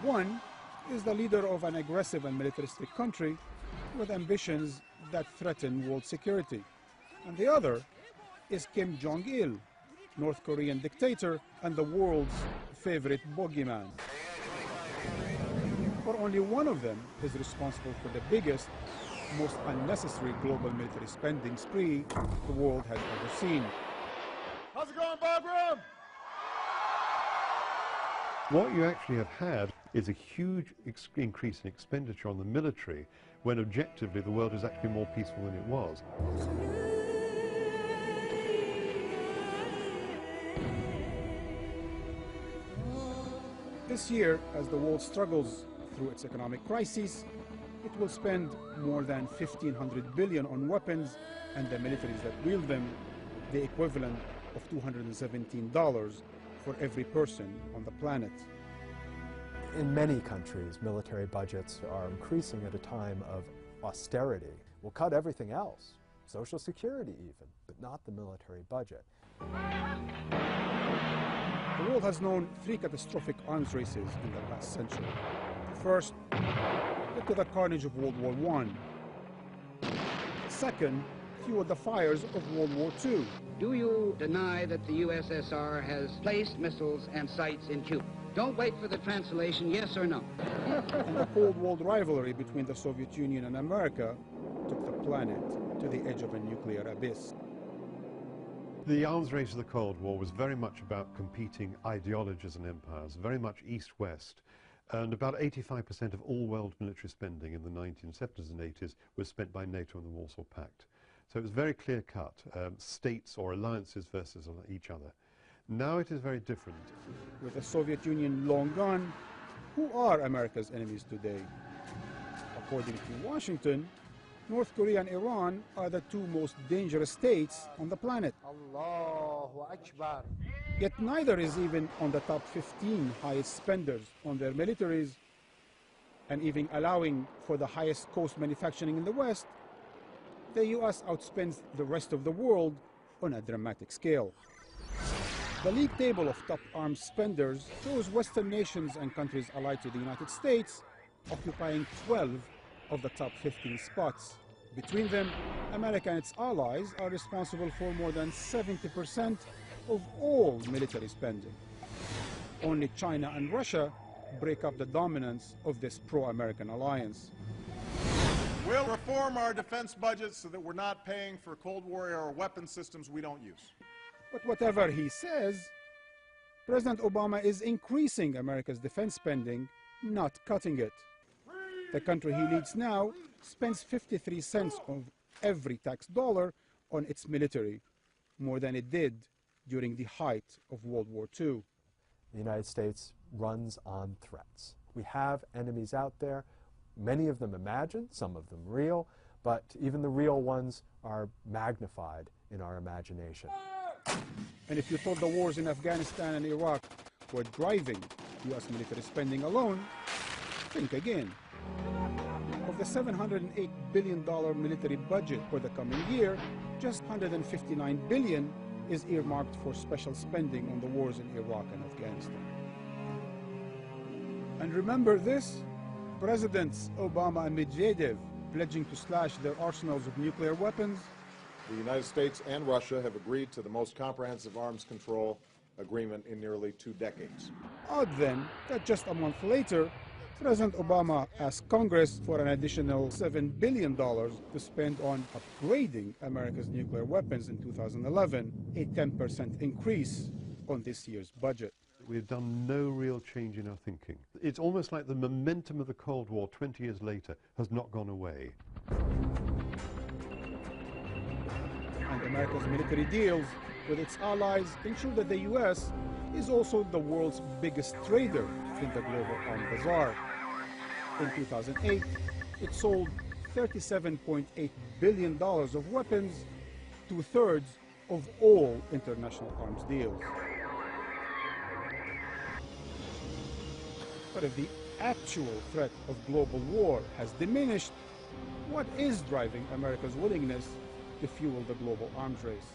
One is the leader of an aggressive and militaristic country with ambitions that threaten world security. And the other is Kim Jong-il, North Korean dictator and the world's favorite bogeyman. For only one of them is responsible for the biggest, most unnecessary global military spending spree the world has ever seen. How's it going, Bagram? What you actually have had is a huge increase in expenditure on the military when objectively the world is actually more peaceful than it was. This year, as the world struggles through its economic crisis, it will spend more than $1,500 billion on weapons and the militaries that wield them, the equivalent of $217 for every person on the planet. In many countries, military budgets are increasing at a time of austerity. We'll cut everything else, Social Security even, but not the military budget. The world has known three catastrophic arms races in the last century. The first led to the carnage of World War I. The second fueled the fires of World War II. Do you deny that the USSR has placed missiles and sites in Cuba? Don't wait for the translation, yes or no. And the Cold War rivalry between the Soviet Union and America took the planet to the edge of a nuclear abyss. The arms race of the Cold War was very much about competing ideologies and empires, very much East-West. And about 85% of all world military spending in the 1970s and 80s was spent by NATO and the Warsaw Pact. So it was very clear-cut, states or alliances versus each other. Now it is very different. With the Soviet Union long gone, who are America's enemies today? According to Washington, North Korea and Iran are the two most dangerous states on the planet. Allahu Akbar. Yet neither is even on the top 15 highest spenders on their militaries, and even allowing for the highest cost manufacturing in the West, the US outspends the rest of the world on a dramatic scale. The league table of top arms spenders shows Western nations and countries allied to the United States occupying 12 of the top 15 spots. Between them, America and its allies are responsible for more than 70% of all military spending. Only China and Russia break up the dominance of this pro-American alliance. We'll reform our defense budget so that we're not paying for Cold War-era weapon systems we don't use. But whatever he says, President Obama is increasing America's defense spending, not cutting it. The country he leads now spends 53 cents of every tax dollar on its military, more than it did during the height of World War II. The United States runs on threats. We have enemies out there, many of them imagined, some of them real, but even the real ones are magnified in our imagination. And if you thought the wars in Afghanistan and Iraq were driving US military spending alone, think again. Of the $708 billion military budget for the coming year, just $159 billion is earmarked for special spending on the wars in Iraq and Afghanistan. And remember this? Presidents Obama and Medvedev pledging to slash their arsenals of nuclear weapons. The United States and Russia have agreed to the most comprehensive arms control agreement in nearly 2 decades. Odd then that just a month later, President Obama asked Congress for an additional $7 billion to spend on upgrading America's nuclear weapons in 2011, a 10% increase on this year's budget. We've done no real change in our thinking. It's almost like the momentum of the Cold War 20 years later has not gone away. And America's military deals with its allies ensure that the US is also the world's biggest trader in the global arms bazaar. In 2008, it sold $37.8 billion of weapons, 2/3 of all international arms deals. But if the actual threat of global war has diminished, what is driving America's willingness to fuel the global arms race?